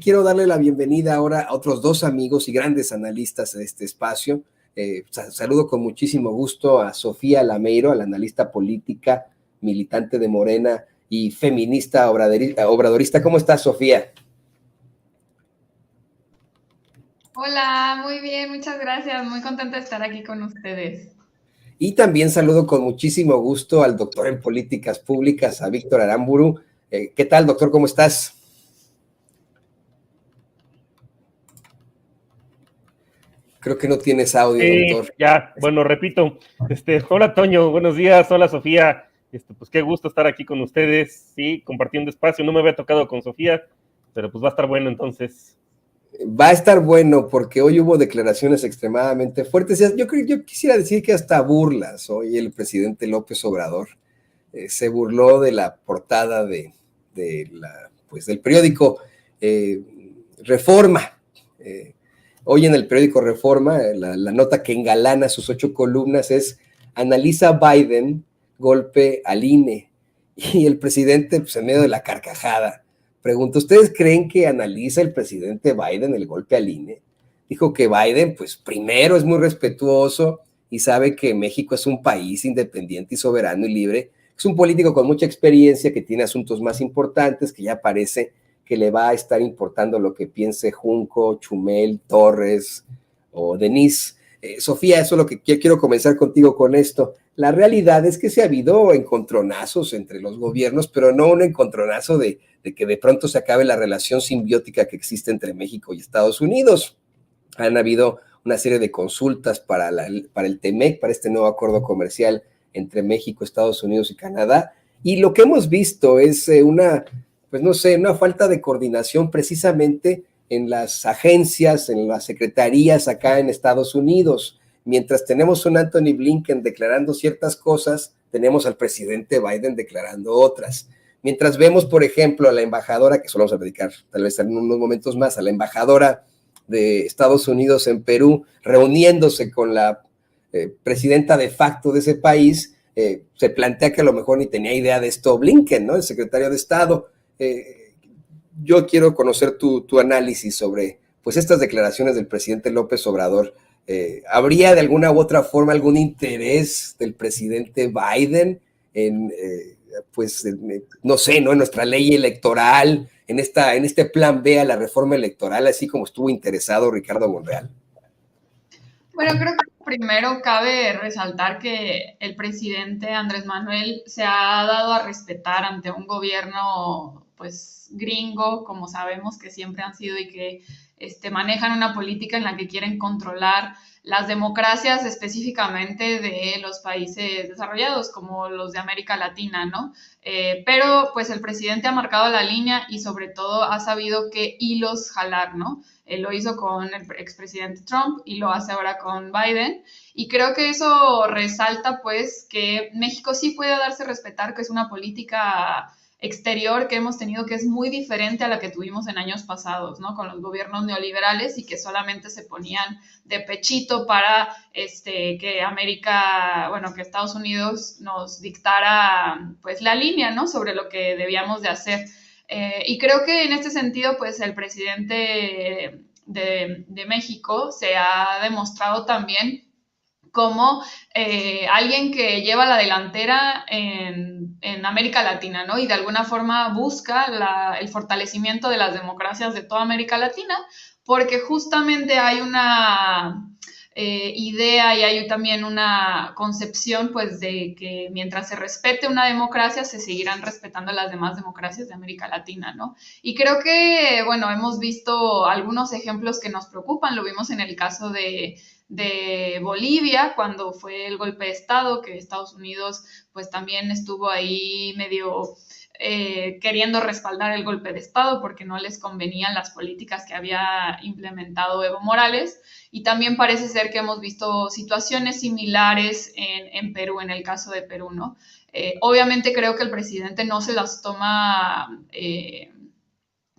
Quiero darle la bienvenida ahora a otros dos amigos y grandes analistas de este espacio. Saludo con muchísimo gusto a Sofía Lameiro, a la analista política, militante de Morena y feminista obradorista. ¿Cómo estás, Sofía? Hola, muy bien, muchas gracias. Muy contenta de estar aquí con ustedes. Y también saludo con muchísimo gusto al doctor en políticas públicas, a Víctor Aramburu. ¿Qué tal, doctor? ¿Cómo estás? Creo que no tienes audio, doctor. Ya, bueno, repito, hola Toño, buenos días, hola Sofía, pues qué gusto estar aquí con ustedes, sí, compartiendo espacio, no me había tocado con Sofía, pero pues va a estar bueno entonces. Va a estar bueno porque hoy hubo declaraciones extremadamente fuertes. Yo quisiera decir que hasta burlas. Hoy el presidente López Obrador se burló de la portada del periódico eh, Reforma. Hoy en el periódico Reforma, la nota que engalana sus 8 columnas es: analiza Biden golpe al INE. Y el presidente, pues en medio de la carcajada, pregunta: ¿ustedes creen que analiza el presidente Biden el golpe al INE? Dijo que Biden, pues primero es muy respetuoso y sabe que México es un país independiente y soberano y libre. Es un político con mucha experiencia que tiene asuntos más importantes, que ya parece que le va a estar importando lo que piense Junco, Chumel, Torres o Denise. Sofía, eso es lo que quiero comenzar contigo con esto. La realidad es que sí ha habido encontronazos entre los gobiernos, pero no un encontronazo de que de pronto se acabe la relación simbiótica que existe entre México y Estados Unidos. Han habido una serie de consultas para el TEMEC, para este nuevo acuerdo comercial entre México, Estados Unidos y Canadá, y lo que hemos visto es una falta de coordinación precisamente en las agencias, en las secretarías acá en Estados Unidos. Mientras tenemos un Anthony Blinken declarando ciertas cosas, tenemos al presidente Biden declarando otras. Mientras vemos, por ejemplo, a la embajadora, que solo vamos a dedicar tal vez en unos momentos más, a la embajadora de Estados Unidos en Perú, reuniéndose con la presidenta de facto de ese país, se plantea que a lo mejor ni tenía idea de esto Blinken, ¿no? El secretario de Estado. Yo quiero conocer tu análisis sobre pues estas declaraciones del presidente López Obrador. ¿Habría de alguna u otra forma algún interés del presidente Biden en, no sé, ¿no? En nuestra ley electoral, en este plan B a la reforma electoral, así como estuvo interesado Ricardo Monreal? Bueno, creo que primero cabe resaltar que el presidente Andrés Manuel se ha dado a respetar ante un gobierno, pues, gringo, como sabemos que siempre han sido y que manejan una política en la que quieren controlar las democracias específicamente de los países desarrollados, como los de América Latina, ¿no? Pero pues el presidente ha marcado la línea y sobre todo ha sabido qué hilos jalar, ¿no? Lo hizo con el expresidente Trump y lo hace ahora con Biden. Y creo que eso resalta pues que México sí puede darse a respetar, que es una política exterior que hemos tenido que es muy diferente a la que tuvimos en años pasados, ¿no? Con los gobiernos neoliberales y que solamente se ponían de pechito para que América, bueno, que Estados Unidos nos dictara pues la línea, ¿no? Sobre lo que debíamos de hacer. Y creo que en este sentido, pues el presidente de México se ha demostrado también como alguien que lleva la delantera en América Latina, ¿no? Y de alguna forma busca el fortalecimiento de las democracias de toda América Latina, porque justamente hay una idea y hay también una concepción, pues, de que mientras se respete una democracia, se seguirán respetando las demás democracias de América Latina, ¿no? Y creo que, bueno, hemos visto algunos ejemplos que nos preocupan, lo vimos en el caso de Bolivia, cuando fue el golpe de Estado, que Estados Unidos pues también estuvo ahí medio queriendo respaldar el golpe de Estado porque no les convenían las políticas que había implementado Evo Morales. Y también parece ser que hemos visto situaciones similares en Perú, en el caso de Perú, ¿no? Obviamente creo que el presidente no se las toma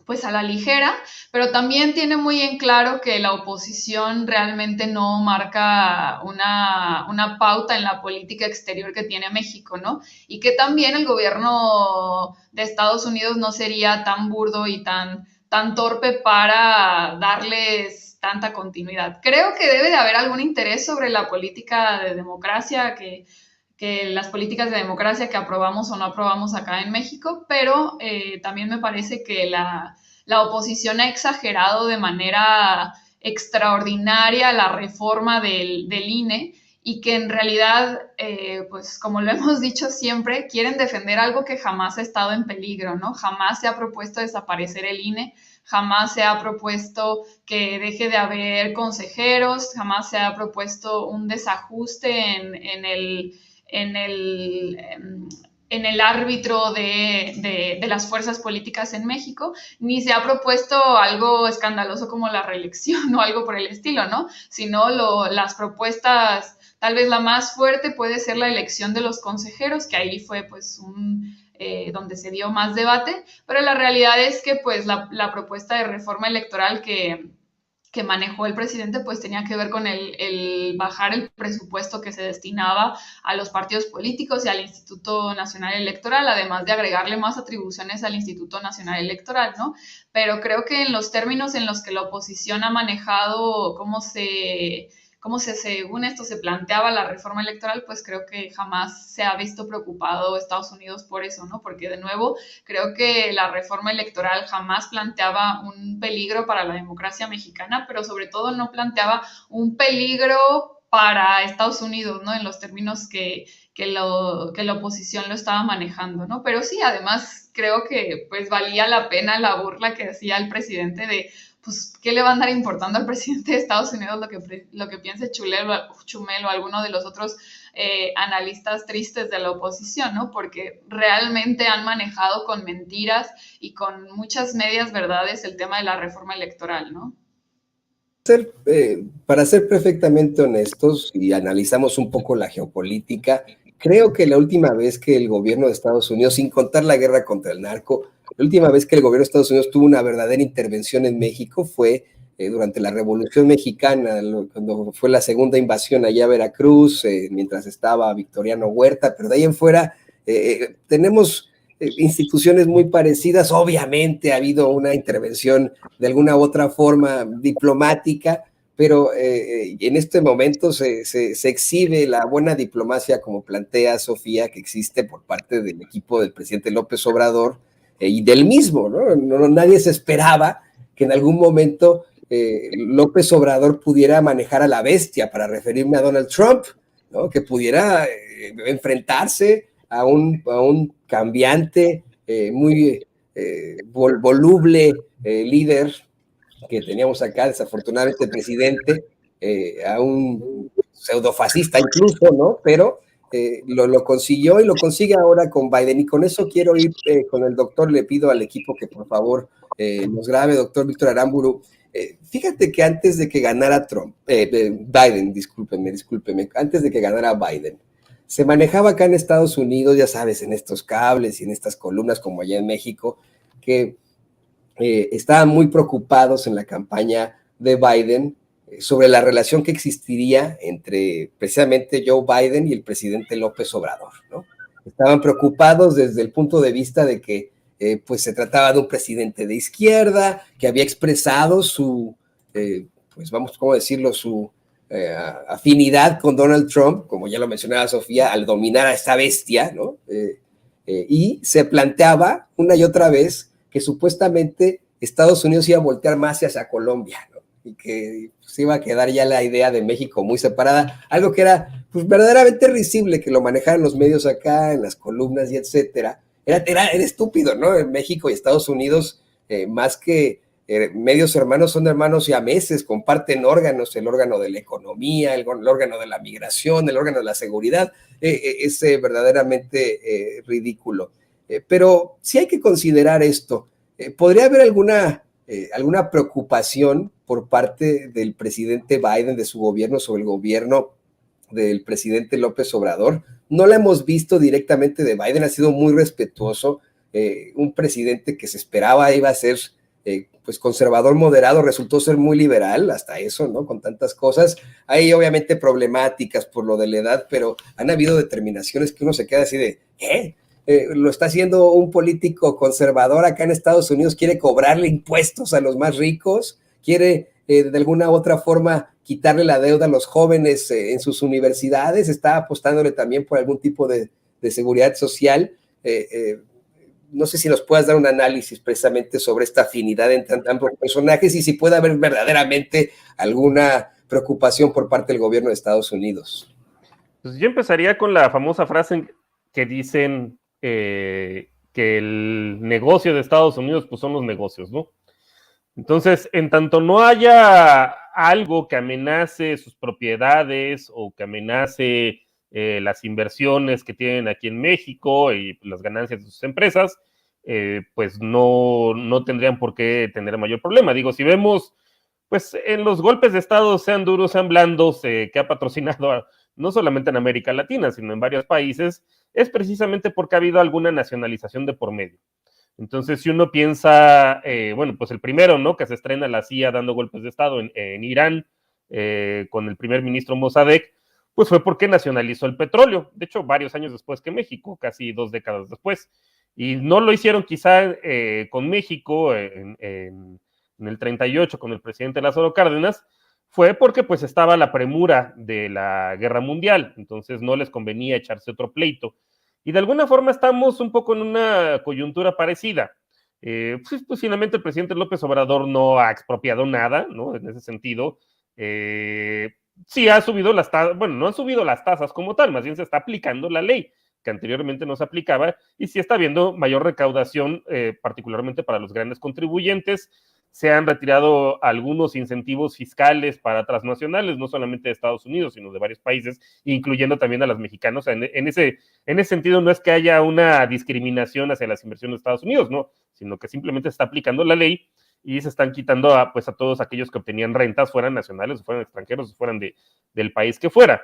pues a la ligera, pero también tiene muy en claro que la oposición realmente no marca una pauta en la política exterior que tiene México, ¿no? Y que también el gobierno de Estados Unidos no sería tan burdo y tan tan torpe para darles tanta continuidad. Creo que debe de haber algún interés sobre la política de democracia, que las políticas de democracia que aprobamos o no aprobamos acá en México, pero también me parece que la oposición ha exagerado de manera extraordinaria la reforma del INE, y que en realidad, pues como lo hemos dicho siempre, quieren defender algo que jamás ha estado en peligro, ¿no? Jamás se ha propuesto desaparecer el INE, jamás se ha propuesto que deje de haber consejeros, jamás se ha propuesto un desajuste en el árbitro de las fuerzas políticas en México, ni se ha propuesto algo escandaloso como la reelección o algo por el estilo, ¿no? Sino las propuestas, tal vez la más fuerte puede ser la elección de los consejeros, que ahí fue pues donde se dio más debate, pero la realidad es que pues la propuesta de reforma electoral que manejó el presidente, pues tenía que ver con el bajar el presupuesto que se destinaba a los partidos políticos y al Instituto Nacional Electoral, además de agregarle más atribuciones al Instituto Nacional Electoral, ¿no? Pero creo que en los términos en los que la oposición ha manejado según esto se planteaba la reforma electoral, pues creo que jamás se ha visto preocupado Estados Unidos por eso, ¿no? Porque de nuevo, creo que la reforma electoral jamás planteaba un peligro para la democracia mexicana, pero sobre todo no planteaba un peligro para Estados Unidos, ¿no? En los términos que la oposición lo estaba manejando, ¿no? Pero sí, además creo que pues valía la pena la burla que hacía el presidente de pues, ¿qué le va a andar importando al presidente de Estados Unidos lo que piense Chumel o alguno de los otros analistas tristes de la oposición, ¿no? Porque realmente han manejado con mentiras y con muchas medias verdades el tema de la reforma electoral, ¿no? Para ser perfectamente honestos y analizamos un poco la geopolítica, creo que la última vez que el gobierno de Estados Unidos, sin contar la guerra contra el narco, la última vez que el gobierno de Estados Unidos tuvo una verdadera intervención en México fue durante la Revolución Mexicana, cuando fue la segunda invasión allá a Veracruz, mientras estaba Victoriano Huerta, pero de ahí en fuera tenemos instituciones muy parecidas. Obviamente ha habido una intervención de alguna u otra forma diplomática, pero en este momento se exhibe la buena diplomacia, como plantea Sofía, que existe por parte del equipo del presidente López Obrador y del mismo, ¿no? Nadie se esperaba que en algún momento López Obrador pudiera manejar a la bestia, para referirme a Donald Trump, ¿no? Que pudiera enfrentarse a un cambiante, muy voluble líder que teníamos acá, desafortunadamente presidente, a un pseudofascista incluso, ¿no? Pero lo consiguió y lo consigue ahora con Biden. Y con eso quiero ir con el doctor. Le pido al equipo que por favor nos grabe, doctor Víctor Aramburu. Fíjate que antes de que ganara Biden, discúlpeme, antes de que ganara Biden, se manejaba acá en Estados Unidos, ya sabes, en estos cables y en estas columnas como allá en México, que estaban muy preocupados en la campaña de Biden sobre la relación que existiría entre precisamente Joe Biden y el presidente López Obrador, ¿no? Estaban preocupados desde el punto de vista de que pues se trataba de un presidente de izquierda que había expresado su, pues vamos, ¿cómo decirlo?, su afinidad con Donald Trump, como ya lo mencionaba Sofía, al dominar a esta bestia, ¿no? Y se planteaba una y otra vez que supuestamente Estados Unidos iba a voltear más hacia Colombia, ¿no? Y que se iba a quedar ya la idea de México muy separada, algo que era pues verdaderamente risible que lo manejaran los medios acá, en las columnas y etcétera. Era estúpido, ¿no? En México y Estados Unidos, más que medios hermanos, son hermanos siameses, comparten órganos, el órgano de la economía, el órgano de la migración, el órgano de la seguridad. Es verdaderamente ridículo. Pero sí hay que considerar esto. ¿Podría haber alguna preocupación por parte del presidente Biden, de su gobierno, sobre el gobierno del presidente López Obrador? No la hemos visto directamente de Biden, ha sido muy respetuoso, un presidente que se esperaba iba a ser pues conservador moderado, resultó ser muy liberal, hasta eso, ¿no? Con tantas cosas. Hay obviamente problemáticas por lo de la edad, pero han habido determinaciones que uno se queda así de, ¿qué? lo está haciendo un político conservador acá en Estados Unidos, quiere cobrarle impuestos a los más ricos, quiere de alguna u otra forma quitarle la deuda a los jóvenes en sus universidades, está apostándole también por algún tipo de seguridad social. No sé si nos puedas dar un análisis precisamente sobre esta afinidad entre ambos personajes y si puede haber verdaderamente alguna preocupación por parte del gobierno de Estados Unidos. Pues yo empezaría con la famosa frase que dicen que el negocio de Estados Unidos pues son los negocios, ¿no? Entonces, en tanto no haya algo que amenace sus propiedades o que amenace las inversiones que tienen aquí en México y las ganancias de sus empresas, pues no tendrían por qué tener mayor problema. Digo, si vemos, pues en los golpes de Estado, sean duros, sean blandos, que ha patrocinado no solamente en América Latina, sino en varios países, es precisamente porque ha habido alguna nacionalización de por medio. Entonces, si uno piensa, bueno, pues el primero, ¿no? Que se estrena la CIA dando golpes de Estado en Irán, con el primer ministro Mossadegh, pues fue porque nacionalizó el petróleo. De hecho, varios años después que México, casi 2 décadas después. Y no lo hicieron quizá con México en el 38 con el presidente Lázaro Cárdenas, fue porque pues estaba la premura de la guerra mundial, entonces no les convenía echarse otro pleito. Y de alguna forma estamos un poco en una coyuntura parecida. Pues finalmente el presidente López Obrador no ha expropiado nada, ¿no? En ese sentido, sí ha subido las tasas, bueno, no han subido las tasas como tal, más bien se está aplicando la ley que anteriormente no se aplicaba, y sí está habiendo mayor recaudación, particularmente para los grandes contribuyentes. Se han retirado algunos incentivos fiscales para transnacionales, no solamente de Estados Unidos, sino de varios países, incluyendo también a los mexicanos. En ese sentido, no es que haya una discriminación hacia las inversiones de Estados Unidos, no, sino que simplemente se está aplicando la ley y se están quitando a todos aquellos que obtenían rentas, fueran nacionales, o fueran extranjeros, o fueran del país que fuera.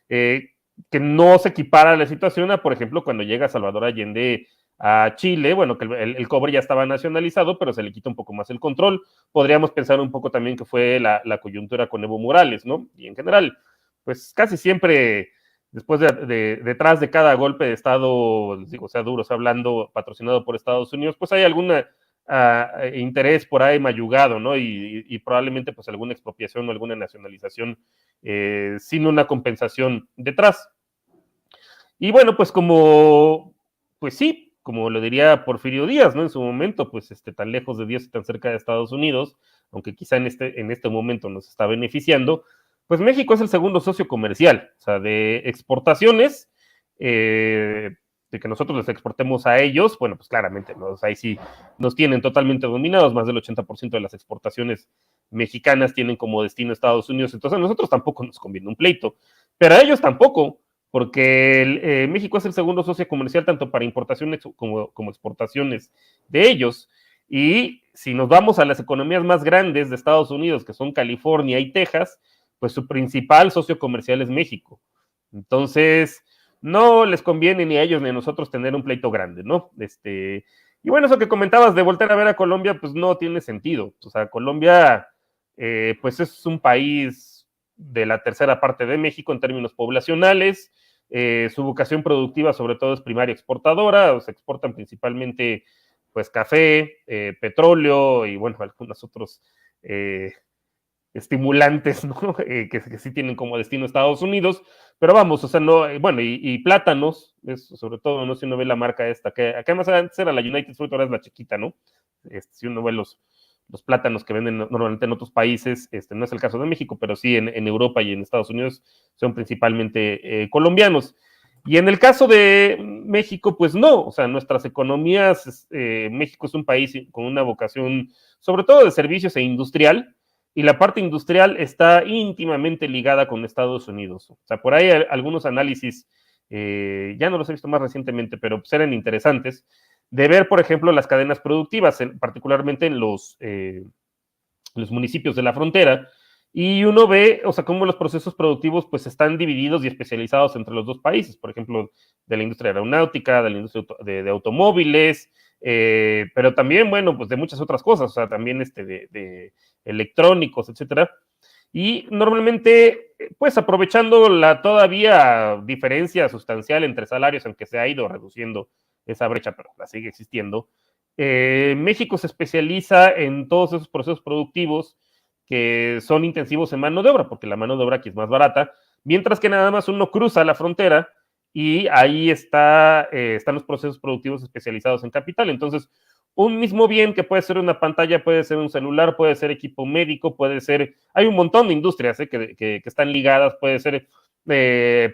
Que no se equipara la situación a, por ejemplo, cuando llega Salvador Allende a Chile, bueno, que el cobre ya estaba nacionalizado, pero se le quita un poco más el control. Podríamos pensar un poco también que fue la coyuntura con Evo Morales, ¿no? Y en general, pues casi siempre, después detrás de cada golpe de Estado, les digo, sea duro, sea blando, patrocinado por Estados Unidos, pues hay algún interés por ahí mayugado, ¿no? Y probablemente pues alguna expropiación o alguna nacionalización sin una compensación detrás. Y bueno, pues pues sí, como lo diría Porfirio Díaz, ¿no? En su momento, pues tan lejos de Dios y tan cerca de Estados Unidos, aunque quizá en este momento nos está beneficiando, pues México es el segundo socio comercial, o sea, de exportaciones, de que nosotros les exportemos a ellos, bueno, pues claramente, ¿no? O sea, ahí sí nos tienen totalmente dominados, más del 80% de las exportaciones mexicanas tienen como destino Estados Unidos, entonces a nosotros tampoco nos conviene un pleito, pero a ellos tampoco, porque México es el segundo socio comercial tanto para importaciones como exportaciones de ellos, y si nos vamos a las economías más grandes de Estados Unidos, que son California y Texas, pues su principal socio comercial es México. Entonces, no les conviene ni a ellos ni a nosotros tener un pleito grande, ¿no? Y bueno, eso que comentabas de volver a ver a Colombia, pues no tiene sentido. O sea, Colombia, pues es un país de la tercera parte de México en términos poblacionales. Su vocación productiva sobre todo es primaria exportadora, o se exportan principalmente pues café, petróleo y bueno, algunos otros estimulantes, ¿no? Que sí tienen como destino Estados Unidos, pero vamos, o sea, no, bueno, y plátanos, sobre todo, ¿no? Si uno ve la marca esta, que además antes era la United Fruit, ahora es la chiquita, ¿no? Si uno ve los plátanos que venden normalmente en otros países, no es el caso de México, pero sí en Europa y en Estados Unidos son principalmente colombianos. Y en el caso de México, pues no, o sea, nuestras economías, México es un país con una vocación, sobre todo de servicios e industrial, y la parte industrial está íntimamente ligada con Estados Unidos. O sea, por ahí algunos análisis, ya no los he visto más recientemente, pero pues eran interesantes, de ver, por ejemplo, las cadenas productivas, particularmente en los municipios de la frontera, y uno ve, o sea, cómo los procesos productivos pues están divididos y especializados entre los dos países, por ejemplo, de la industria aeronáutica, de la industria de automóviles, pero también, bueno, pues de muchas otras cosas, o sea, también de electrónicos, etcétera. Y normalmente, pues aprovechando la todavía diferencia sustancial entre salarios, aunque se ha ido reduciendo esa brecha, pero la sigue existiendo. México se especializa en todos esos procesos productivos que son intensivos en mano de obra, porque la mano de obra aquí es más barata, mientras que nada más uno cruza la frontera y ahí están los procesos productivos especializados en capital. Entonces, un mismo bien que puede ser una pantalla, puede ser un celular, puede ser equipo médico, puede ser, hay un montón de industrias que están ligadas, puede ser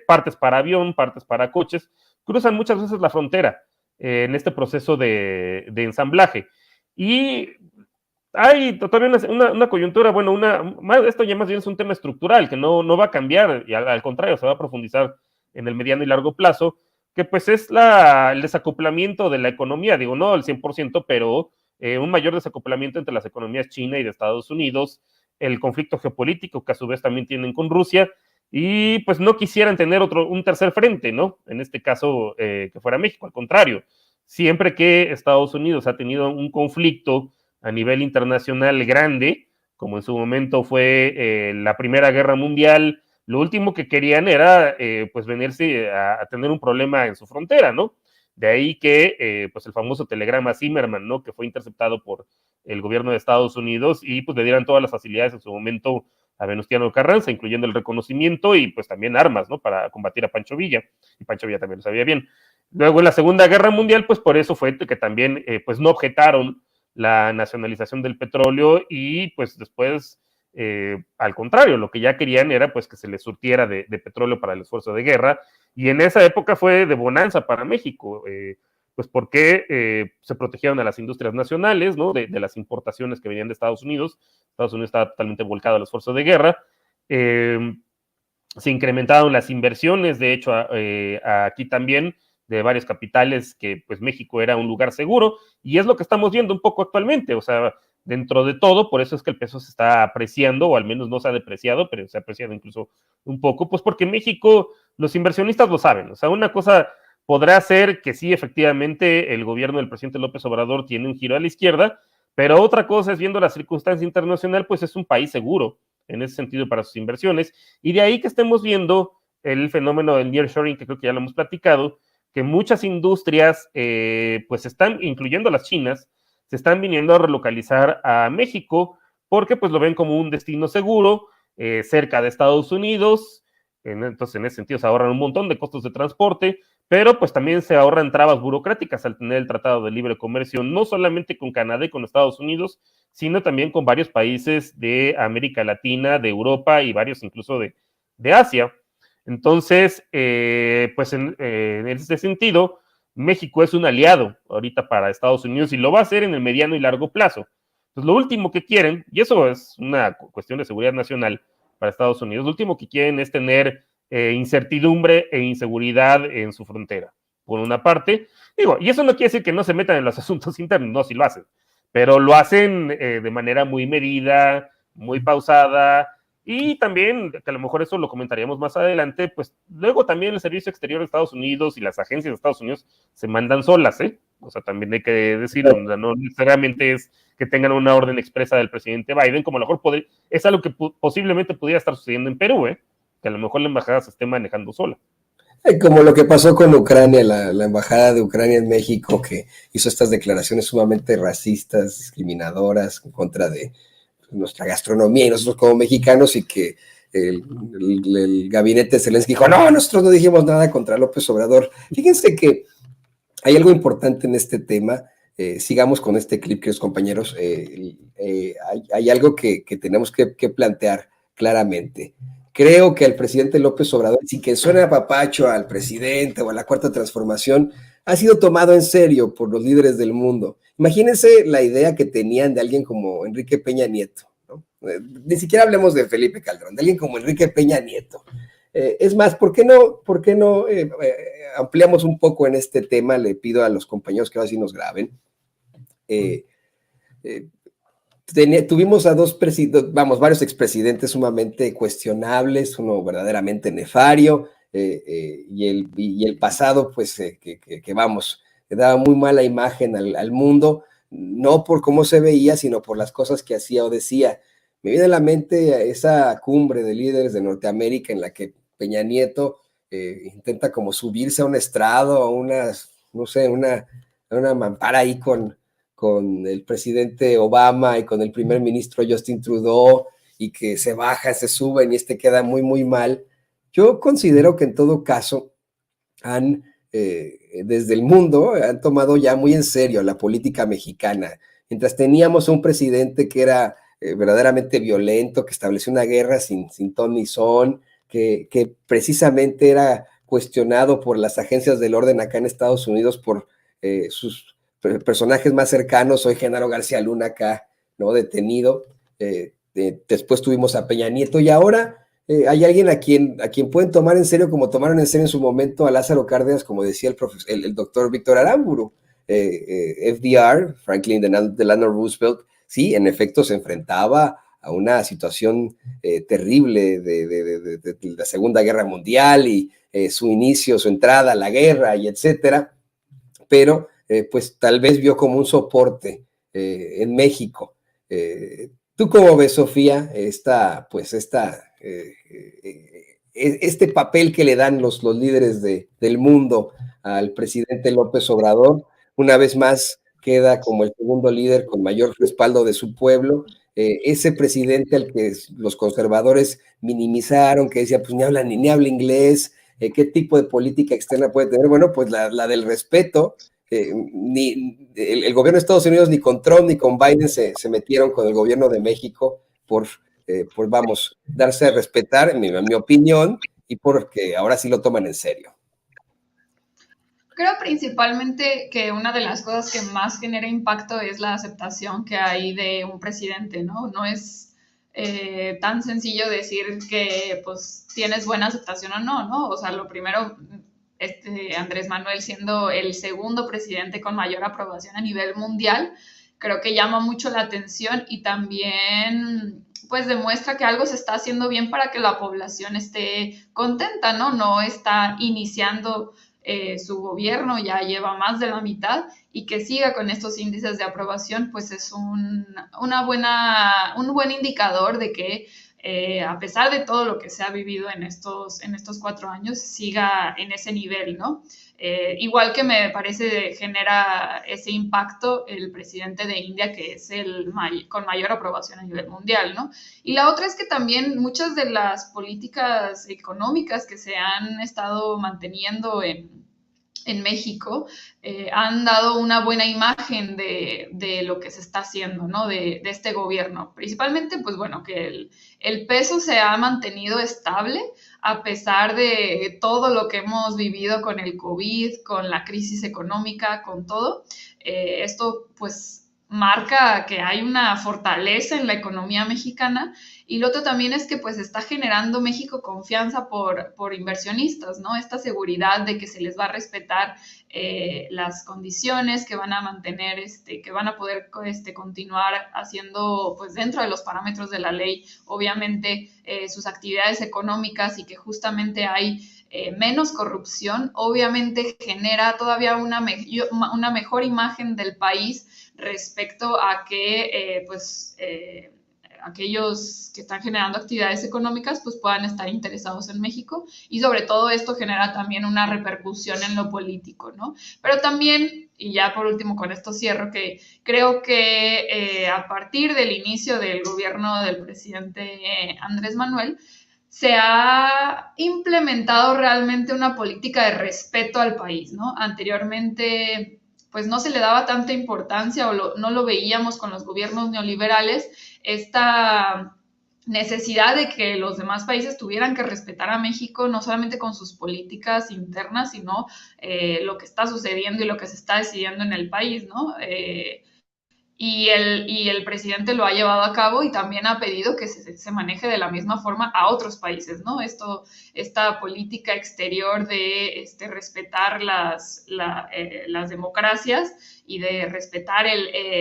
partes para avión, partes para coches, cruzan muchas veces la frontera en este proceso de ensamblaje. Y hay todavía una coyuntura, bueno, esto ya más bien es un tema estructural que no va a cambiar, y al contrario, se va a profundizar en el mediano y largo plazo, que pues es el desacoplamiento de la economía, digo, no al 100%, pero un mayor desacoplamiento entre las economías China y de Estados Unidos, el conflicto geopolítico que a su vez también tienen con Rusia, y pues no quisieran tener un tercer frente, ¿no? En este caso, que fuera México, al contrario, siempre que Estados Unidos ha tenido un conflicto a nivel internacional grande, como en su momento fue la Primera Guerra Mundial, lo último que querían era pues venirse a tener un problema en su frontera, ¿no? De ahí que pues el famoso telegrama Zimmerman, ¿no? Que fue interceptado por el gobierno de Estados Unidos y pues le dieran todas las facilidades en su momento a Venustiano Carranza, incluyendo el reconocimiento y pues también armas, ¿no? Para combatir a Pancho Villa, y Pancho Villa también lo sabía bien. Luego en la Segunda Guerra Mundial, pues por eso fue que también pues no objetaron la nacionalización del petróleo y pues después, al contrario, lo que ya querían era pues que se les surtiera de petróleo para el esfuerzo de guerra, y en esa época fue de bonanza para México, pues porque se protegieron a las industrias nacionales, ¿no? De las importaciones que venían de Estados Unidos. Estados Unidos estaba totalmente volcado al esfuerzo de guerra. Se incrementaron las inversiones, de hecho, aquí también, de varios capitales, que pues México era un lugar seguro, y es lo que estamos viendo un poco actualmente, o sea, dentro de todo, por eso es que el peso se está apreciando, o al menos no se ha depreciado, pero se ha apreciado incluso un poco, pues porque México, los inversionistas lo saben, o sea, una cosa podrá ser que sí, efectivamente, el gobierno del presidente López Obrador tiene un giro a la izquierda, pero otra cosa es, viendo la circunstancia internacional, pues es un país seguro en ese sentido para sus inversiones, y de ahí que estemos viendo el fenómeno del nearshoring, que creo que ya lo hemos platicado, que muchas industrias, pues están, incluyendo las chinas, se están viniendo a relocalizar a México, porque pues lo ven como un destino seguro, cerca de Estados Unidos. Entonces en ese sentido se ahorran un montón de costos de transporte, pero pues también se ahorran trabas burocráticas al tener el Tratado de Libre Comercio, no solamente con Canadá y con Estados Unidos, sino también con varios países de América Latina, de Europa y varios incluso de Asia. Entonces, pues en ese sentido, México es un aliado ahorita para Estados Unidos y lo va a hacer en el mediano y largo plazo. Entonces, lo último que quieren, y eso es una cuestión de seguridad nacional para Estados Unidos, lo último que quieren es tener incertidumbre e inseguridad en su frontera, por una parte. Digo, y eso no quiere decir que no se metan en los asuntos internos, no, sí lo hacen, pero lo hacen de manera muy medida, muy pausada, y también, que a lo mejor eso lo comentaríamos más adelante, pues luego también el Servicio Exterior de Estados Unidos y las agencias de Estados Unidos se mandan solas, ¿eh? O sea, también hay que decirlo, no necesariamente es que tengan una orden expresa del presidente Biden, como a lo mejor es algo que posiblemente pudiera estar sucediendo en Perú, ¿eh? Que a lo mejor la embajada se esté manejando sola. Como lo que pasó con Ucrania, la embajada de Ucrania en México, que hizo estas declaraciones sumamente racistas, discriminadoras en contra de nuestra gastronomía y nosotros como mexicanos, y que el gabinete de Zelensky dijo, no, nosotros no dijimos nada contra López Obrador. Fíjense que hay algo importante en este tema. Sigamos con este clip, queridos compañeros. Hay algo que tenemos que plantear claramente. Creo que el presidente López Obrador, sin que suene a papacho al presidente o a la Cuarta Transformación, ha sido tomado en serio por los líderes del mundo. Imagínense la idea que tenían de alguien como Enrique Peña Nieto, ¿no? Ni siquiera hablemos de Felipe Calderón, de alguien como Enrique Peña Nieto. Es más, ¿por qué no ampliamos un poco en este tema? Le pido a los compañeros que ahora sí nos graben. Tuvimos a varios expresidentes sumamente cuestionables, uno verdaderamente nefario, y el pasado, pues, que daba muy mala imagen al mundo, no por cómo se veía, sino por las cosas que hacía o decía. Me viene a la mente esa cumbre de líderes de Norteamérica en la que Peña Nieto intenta como subirse a un estrado, a unas no sé, una mampara ahí con el presidente Obama y con el primer ministro Justin Trudeau, y que se baja, se suben y queda muy, muy mal. Yo considero que en todo caso desde el mundo han tomado ya muy en serio la política mexicana. Mientras teníamos un presidente que era verdaderamente violento, que estableció una guerra sin ton ni son, que precisamente era cuestionado por las agencias del orden acá en Estados Unidos por sus personajes más cercanos. Hoy Genaro García Luna acá, ¿no? Detenido. Después tuvimos a Peña Nieto, y ahora hay alguien a quien pueden tomar en serio, como tomaron en serio en su momento a Lázaro Cárdenas, como decía el doctor Víctor Aramburu. FDR, Franklin Delano Roosevelt, sí, en efecto se enfrentaba a una situación terrible de la Segunda Guerra Mundial, y su inicio, su entrada a la guerra, y etcétera, pero pues tal vez vio como un soporte en México. ¿Tú cómo ves, Sofía, este papel que le dan los líderes del mundo al presidente López Obrador? Una vez más queda como el segundo líder con mayor respaldo de su pueblo. Ese presidente al que los conservadores minimizaron, que decía, pues ni habla inglés, ¿qué tipo de política externa puede tener? Bueno, pues la del respeto. Ni el gobierno de Estados Unidos, ni con Trump ni con Biden se metieron con el gobierno de México por darse a respetar, en mi opinión, y porque ahora sí lo toman en serio. Creo principalmente que una de las cosas que más genera impacto es la aceptación que hay de un presidente, ¿no? No es tan sencillo decir que pues tienes buena aceptación o no, ¿no? O sea, lo primero, Andrés Manuel siendo el segundo presidente con mayor aprobación a nivel mundial, creo que llama mucho la atención, y también pues demuestra que algo se está haciendo bien para que la población esté contenta, ¿no? No está iniciando su gobierno, ya lleva más de la mitad, y que siga con estos índices de aprobación, pues es un buen indicador de que a pesar de todo lo que se ha vivido en estos 4 años, siga en ese nivel, ¿no? Igual que me parece genera ese impacto el presidente de India, que es con mayor aprobación a nivel mundial, ¿no? Y la otra es que también muchas de las políticas económicas que se han estado manteniendo en México han dado una buena imagen de lo que se está haciendo, ¿no? De este gobierno. Principalmente, pues bueno, que el peso se ha mantenido estable a pesar de todo lo que hemos vivido con el COVID, con la crisis económica, con todo. Esto, pues, marca que hay una fortaleza en la economía mexicana, y lo otro también es que pues está generando México confianza por inversionistas, ¿no? Esta seguridad de que se les va a respetar las condiciones, que van a mantener, que van a poder continuar haciendo pues dentro de los parámetros de la ley, obviamente sus actividades económicas, y que justamente hay menos corrupción, obviamente genera todavía una mejor imagen del país respecto a que aquellos que están generando actividades económicas pues puedan estar interesados en México, y sobre todo esto genera también una repercusión en lo político, ¿no? Pero también, y ya por último con esto cierro, que creo que a partir del inicio del gobierno del presidente Andrés Manuel, se ha implementado realmente una política de respeto al país, ¿no? Anteriormente pues no se le daba tanta importancia, o no lo veíamos con los gobiernos neoliberales, esta necesidad de que los demás países tuvieran que respetar a México, no solamente con sus políticas internas, sino lo que está sucediendo y lo que se está decidiendo en el país, ¿no? Y el presidente lo ha llevado a cabo, y también ha pedido que se maneje de la misma forma a otros países, ¿no? Esta política exterior de respetar las democracias, y de respetar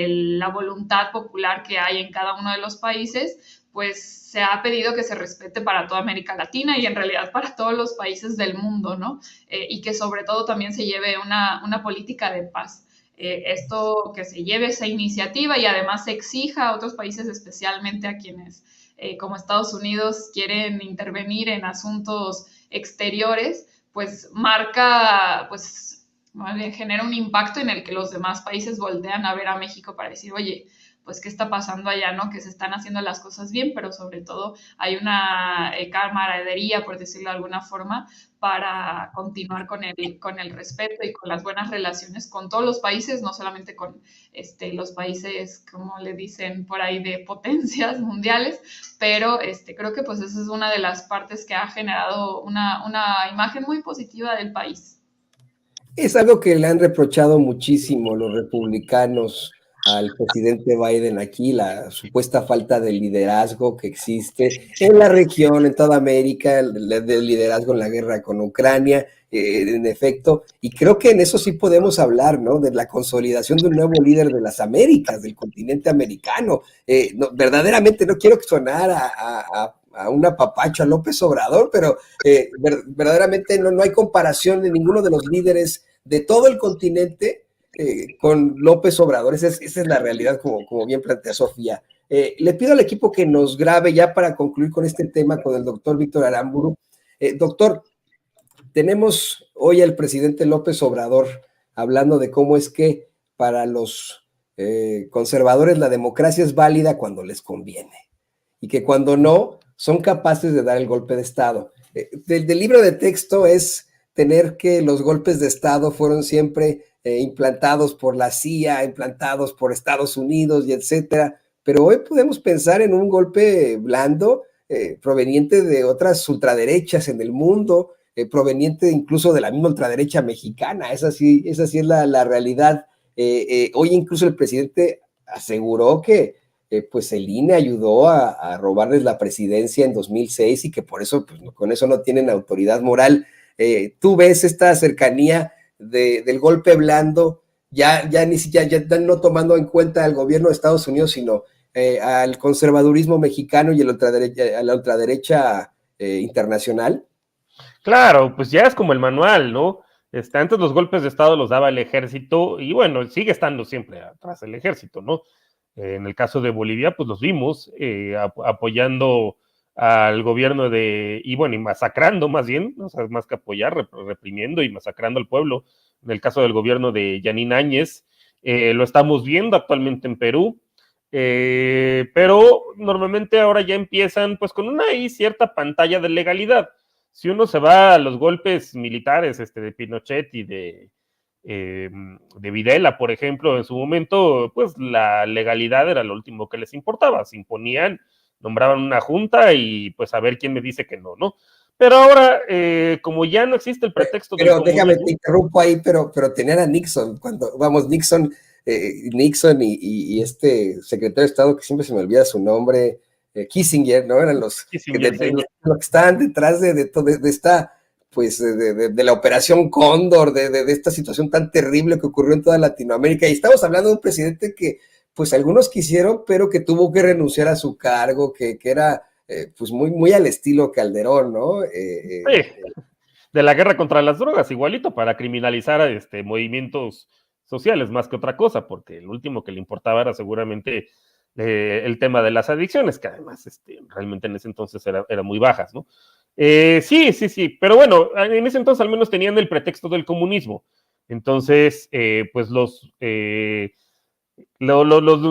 la voluntad popular que hay en cada uno de los países, pues se ha pedido que se respete para toda América Latina, y en realidad para todos los países del mundo, ¿no? Y que sobre todo también se lleve una política de paz. Esto, que se lleve esa iniciativa, y además se exija a otros países, especialmente a quienes como Estados Unidos quieren intervenir en asuntos exteriores, pues marca pues ¿vale? Genera un impacto en el que los demás países voltean a ver a México para decir, oye, pues qué está pasando allá, ¿no? Que se están haciendo las cosas bien, pero sobre todo hay una camaradería, por decirlo de alguna forma, para continuar con el respeto y con las buenas relaciones con todos los países, no solamente con los países, como le dicen por ahí, de potencias mundiales, pero creo que pues esa es una de las partes que ha generado una imagen muy positiva del país. Es algo que le han reprochado muchísimo los republicanos al presidente Biden aquí, la supuesta falta de liderazgo que existe en la región, en toda América, el liderazgo en la guerra con Ucrania, en efecto, y creo que en eso sí podemos hablar, ¿no? De la consolidación de un nuevo líder de las Américas, del continente americano. No, verdaderamente no quiero sonar a un apapacho a López Obrador, pero verdaderamente no hay comparación de ninguno de los líderes de todo el continente con López Obrador. Esa es la realidad, como bien plantea Sofía. Le pido al equipo que nos grabe ya para concluir con este tema con el doctor Víctor Aramburu. Doctor, tenemos hoy al presidente López Obrador hablando de cómo es que para los conservadores la democracia es válida cuando les conviene y que cuando no son capaces de dar el golpe de Estado. Del libro de texto es tener que los golpes de Estado fueron siempre implantados por la CIA, implantados por Estados Unidos y etcétera, pero hoy podemos pensar en un golpe blando proveniente de otras ultraderechas en el mundo, proveniente incluso de la misma ultraderecha mexicana. Esa sí es la realidad. Hoy incluso el presidente aseguró que pues el INE ayudó a robarles la presidencia en 2006 y que por eso, pues, con eso no tienen autoridad moral. Tú ves esta cercanía del golpe blando, ya ni siquiera ya no tomando en cuenta al gobierno de Estados Unidos, sino al conservadurismo mexicano y a la ultraderecha internacional. Claro, pues ya es como el manual, ¿no? Antes los golpes de Estado los daba el ejército y bueno, sigue estando siempre atrás el ejército, ¿no? En el caso de Bolivia, pues los vimos apoyando al gobierno y masacrando más bien, ¿no? O sea, más que apoyar, reprimiendo y masacrando al pueblo. En el caso del gobierno de Yanín Áñez, lo estamos viendo actualmente en Perú, pero normalmente ahora ya empiezan pues con una cierta pantalla de legalidad. Si uno se va a los golpes militares de Pinochet y de Videla, por ejemplo, en su momento, pues la legalidad era lo último que les importaba. Se imponían, nombraban una junta y pues a ver quién me dice que no, ¿no? Pero ahora, como ya no existe el pretexto pero déjame, te interrumpo ahí, pero tenían a Nixon, Nixon y este secretario de Estado, que siempre se me olvida su nombre, Kissinger, ¿no? Eran los que estaban detrás de esta, pues, de la operación Cóndor, de esta situación tan terrible que ocurrió en toda Latinoamérica. Y estamos hablando de un presidente que, pues, algunos quisieron, pero que tuvo que renunciar a su cargo, que era, pues, muy al estilo Calderón, ¿no? Sí, de la guerra contra las drogas, igualito, para criminalizar a movimientos sociales más que otra cosa, porque el último que le importaba era seguramente el tema de las adicciones, que además realmente en ese entonces eran muy bajas, ¿no? Sí, pero bueno, en ese entonces al menos tenían el pretexto del comunismo. Entonces, pues los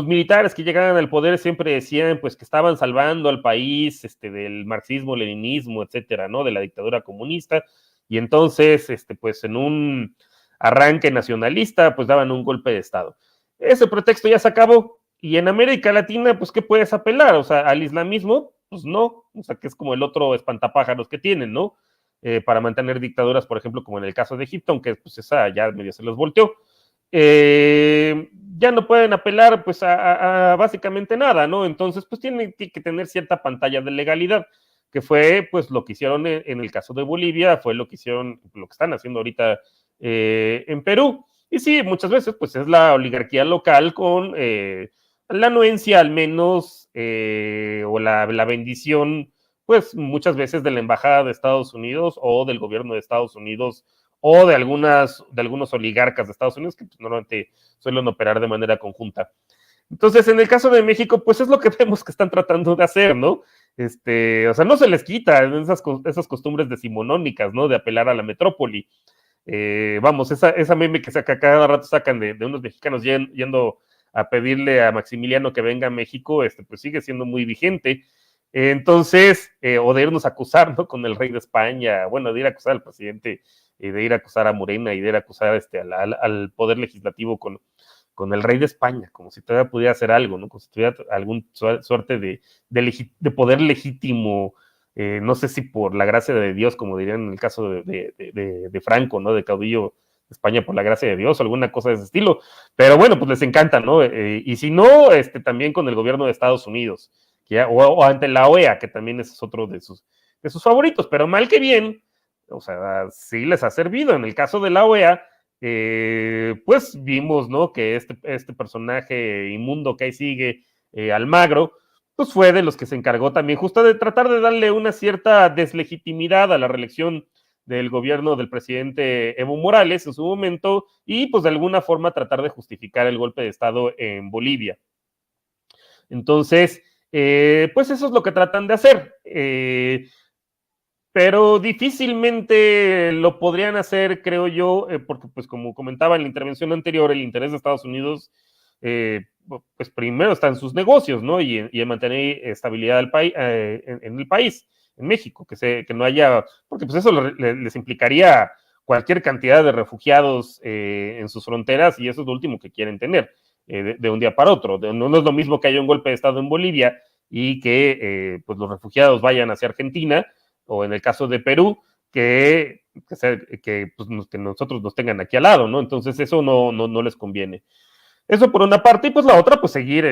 militares que llegaban al poder siempre decían pues que estaban salvando al país del marxismo, leninismo, etcétera, ¿no? De la dictadura comunista. Y entonces, pues en un arranque nacionalista, pues daban un golpe de Estado. Ese pretexto ya se acabó. Y en América Latina, pues, ¿qué puedes apelar? O sea, al islamismo, pues no. O sea, que es como el otro espantapájaros que tienen, ¿no? Para mantener dictaduras, por ejemplo, como en el caso de Egipto, aunque pues esa ya medio se los volteó. Ya no pueden apelar, pues, a básicamente nada, ¿no? Entonces, pues, tienen que tener cierta pantalla de legalidad, que fue, pues, lo que hicieron en el caso de Bolivia, fue lo que hicieron, lo que están haciendo ahorita en Perú. Y sí, muchas veces, pues, es la oligarquía local con la anuencia al menos, o la bendición, pues muchas veces de la Embajada de Estados Unidos o del gobierno de Estados Unidos o de algunos oligarcas de Estados Unidos que pues, normalmente suelen operar de manera conjunta. Entonces, en el caso de México, pues es lo que vemos que están tratando de hacer, ¿no? O sea, no se les quita esas costumbres decimonónicas, ¿no? De apelar a la metrópoli. Vamos, esa meme que cada rato sacan de unos mexicanos yendo a pedirle a Maximiliano que venga a México, pues sigue siendo muy vigente. Entonces, o de irnos a acusar, ¿no? Con el rey de España, bueno, de ir a acusar al presidente, de ir a acusar a Morena y de ir a acusar al poder legislativo con el rey de España, como si todavía pudiera hacer algo, ¿no? Como si tuviera alguna suerte de poder legítimo, no sé si por la gracia de Dios, como dirían en el caso de Franco, ¿no? De caudillo de España por la gracia de Dios, o alguna cosa de ese estilo. Pero bueno, pues les encanta, ¿no? Y si no, también con el gobierno de Estados Unidos, o ante la OEA, que también es otro de sus favoritos, pero mal que bien, o sea, sí les ha servido. En el caso de la OEA, pues vimos, ¿no? Que este personaje inmundo que ahí sigue, Almagro, pues fue de los que se encargó también justo de tratar de darle una cierta deslegitimidad a la reelección del gobierno del presidente Evo Morales en su momento, y pues de alguna forma tratar de justificar el golpe de Estado en Bolivia. Entonces, pues eso es lo que tratan de hacer. Pero difícilmente lo podrían hacer, creo yo, porque pues como comentaba en la intervención anterior, el interés de Estados Unidos, pues primero está en sus negocios, ¿no? Y en mantener estabilidad en el país, en México, que no haya, porque pues eso les implicaría cualquier cantidad de refugiados en sus fronteras, y eso es lo último que quieren tener de un día para otro. No es lo mismo que haya un golpe de Estado en Bolivia y que pues los refugiados vayan hacia Argentina, o en el caso de Perú, que nosotros nos tengan aquí al lado, ¿no? Entonces eso no les conviene. Eso por una parte, y pues la otra, pues seguir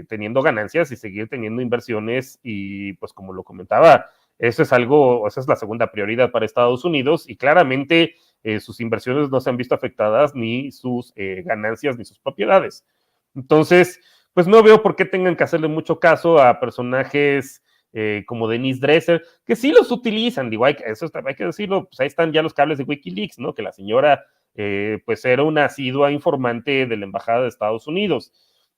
teniendo ganancias y seguir teniendo inversiones, y pues como lo comentaba, esa es la segunda prioridad para Estados Unidos, y claramente sus inversiones no se han visto afectadas, ni sus ganancias, ni sus propiedades. Entonces, pues no veo por qué tengan que hacerle mucho caso a personajes como Denise Dresser, que sí los utilizan, digo, hay que decirlo, pues ahí están ya los cables de Wikileaks, ¿no? Que la señora pues era una asidua informante de la Embajada de Estados Unidos,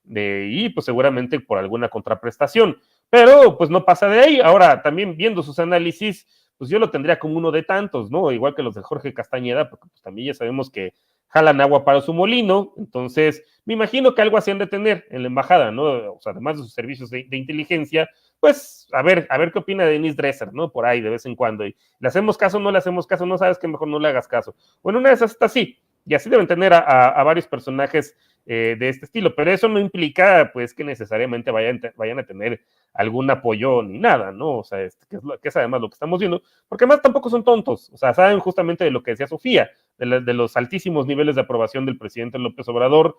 y pues seguramente por alguna contraprestación, pero pues no pasa de ahí. Ahora, también viendo sus análisis, pues yo lo tendría como uno de tantos, ¿no? Igual que los de Jorge Castañeda, porque pues también ya sabemos que jalan agua para su molino. Entonces me imagino que algo hacían de tener en la embajada, ¿no? O sea, además de sus servicios de inteligencia, pues a ver qué opina Denise Dresser, ¿no? Por ahí de vez en cuando, y le hacemos caso, no le hacemos caso, no sabes que mejor no le hagas caso. Bueno, una de esas está así, y así deben tener a varios personajes de este estilo, pero eso no implica pues que necesariamente vayan a tener algún apoyo ni nada, ¿no? O sea, que es además lo que estamos viendo, porque además tampoco son tontos, o sea, saben justamente de lo que decía Sofía, de los altísimos niveles de aprobación del presidente López Obrador,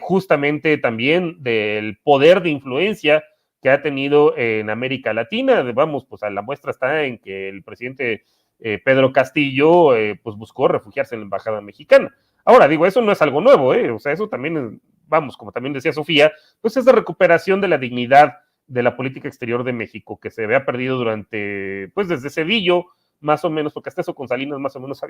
justamente también del poder de influencia que ha tenido en América Latina. Vamos, pues a la muestra está en que el presidente Pedro Castillo pues buscó refugiarse en la embajada mexicana. Ahora, digo, eso no es algo nuevo, o sea, eso también, vamos, como también decía Sofía, pues es de recuperación de la dignidad de la política exterior de México, que se había perdido pues desde Cedillo, más o menos, porque hasta eso con Salinas más o menos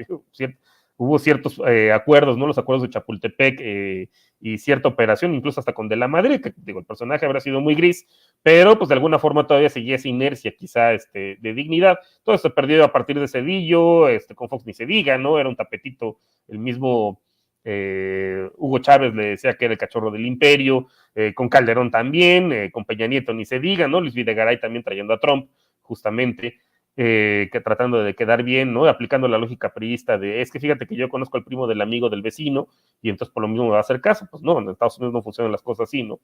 hubo ciertos acuerdos, ¿no? Los acuerdos de Chapultepec y cierta operación, incluso hasta con De la Madrid, que digo, el personaje habrá sido muy gris, pero pues de alguna forma todavía seguía esa inercia quizá de dignidad. Todo se perdió a partir de Cedillo, con Fox ni se diga, ¿no? Era un tapetito, el mismo Hugo Chávez le decía que era el cachorro del imperio, con Calderón también, con Peña Nieto ni se diga, ¿no? Luis Videgaray también trayendo a Trump, justamente, que tratando de quedar bien, ¿no? Aplicando la lógica priista es que fíjate que yo conozco al primo del amigo del vecino, y entonces por lo mismo me va a hacer caso. Pues no, en Estados Unidos no funcionan las cosas así, ¿no?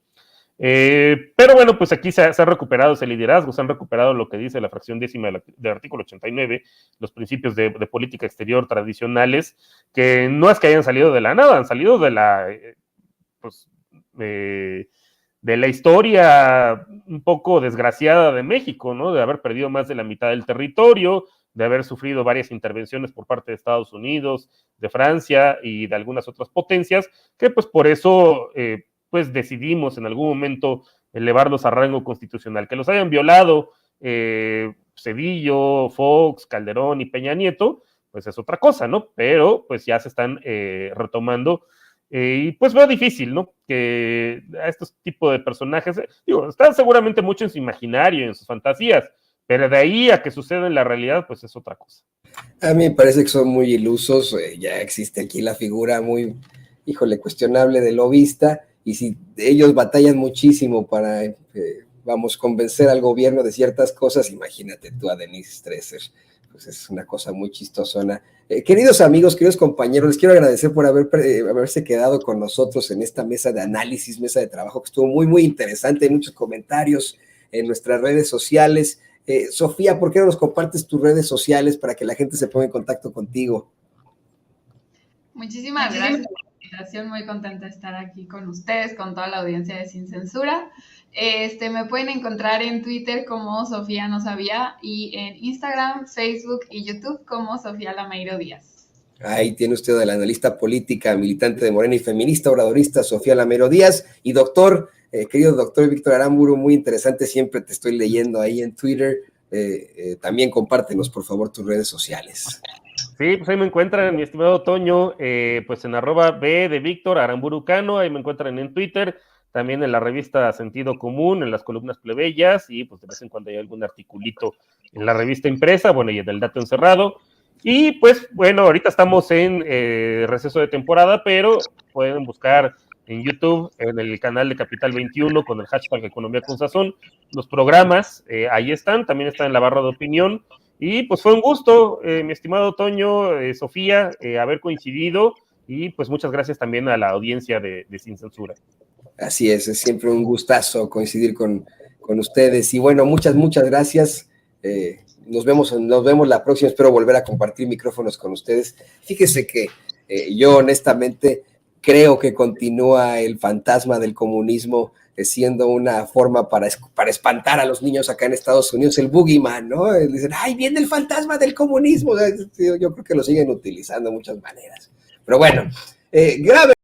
Pero bueno, pues aquí se ha recuperado ese liderazgo, se han recuperado lo que dice la fracción 10ª del artículo 89, los principios de política exterior tradicionales, que no es que hayan salido de la nada, han salido de la historia un poco desgraciada de México, ¿no? De haber perdido más de la mitad del territorio, de haber sufrido varias intervenciones por parte de Estados Unidos, de Francia y de algunas otras potencias, que pues por eso pues decidimos en algún momento elevarlos a rango constitucional. Que los hayan violado Cedillo, Fox, Calderón y Peña Nieto, pues es otra cosa, ¿no? Pero pues ya se están retomando, y pues veo difícil, ¿no? Que a estos tipos de personajes, digo, están seguramente mucho en su imaginario, en sus fantasías, pero de ahí a que suceda en la realidad, pues es otra cosa. A mí me parece que son muy ilusos, ya existe aquí la figura muy, híjole, cuestionable del lobista, y si ellos batallan muchísimo para, vamos, convencer al gobierno de ciertas cosas, imagínate tú a Denise Stresser, pues es una cosa muy chistosona. Queridos amigos, queridos compañeros, les quiero agradecer por haberse quedado con nosotros en esta mesa de análisis, mesa de trabajo, que estuvo muy, muy interesante, hay muchos comentarios en nuestras redes sociales. Sofía, ¿por qué no nos compartes tus redes sociales para que la gente se ponga en contacto contigo? Muchísimas gracias por la invitación, muy contenta de estar aquí con ustedes, con toda la audiencia de Sin Censura. Me pueden encontrar en Twitter como Sofía No Sabía y en Instagram, Facebook y YouTube como Sofía Lameiro Díaz. Ahí tiene usted a la analista política, militante de Morena y feminista, oradorista Sofía Lameiro Díaz, y querido doctor Víctor Aramburu, muy interesante, siempre te estoy leyendo ahí en Twitter. También compártenos, por favor, tus redes sociales. Sí, pues ahí me encuentran, mi estimado Toño, pues en @B de Víctor Aramburu Cano, ahí me encuentran en Twitter, también en la revista Sentido Común, en las columnas plebeyas, y pues de vez en cuando hay algún articulito en la revista impresa, bueno, y en el Dato Encerrado. Y pues bueno, ahorita estamos en receso de temporada, pero pueden buscar en YouTube, en el canal de Capital 21 con el hashtag Economía con Sazón, los programas, ahí están, también está en la barra de opinión. Y pues fue un gusto, mi estimado Toño, Sofía, haber coincidido, y pues muchas gracias también a la audiencia de Sin Censura. Así es siempre un gustazo coincidir con ustedes. Y bueno, muchas gracias. Nos vemos la próxima, espero volver a compartir micrófonos con ustedes. Fíjese que yo honestamente creo que continúa el fantasma del comunismo siendo una forma para espantar a los niños acá en Estados Unidos, el boogeyman, ¿no? Dicen, ¡ay, viene el fantasma del comunismo! Yo creo que lo siguen utilizando de muchas maneras. Pero bueno, grave.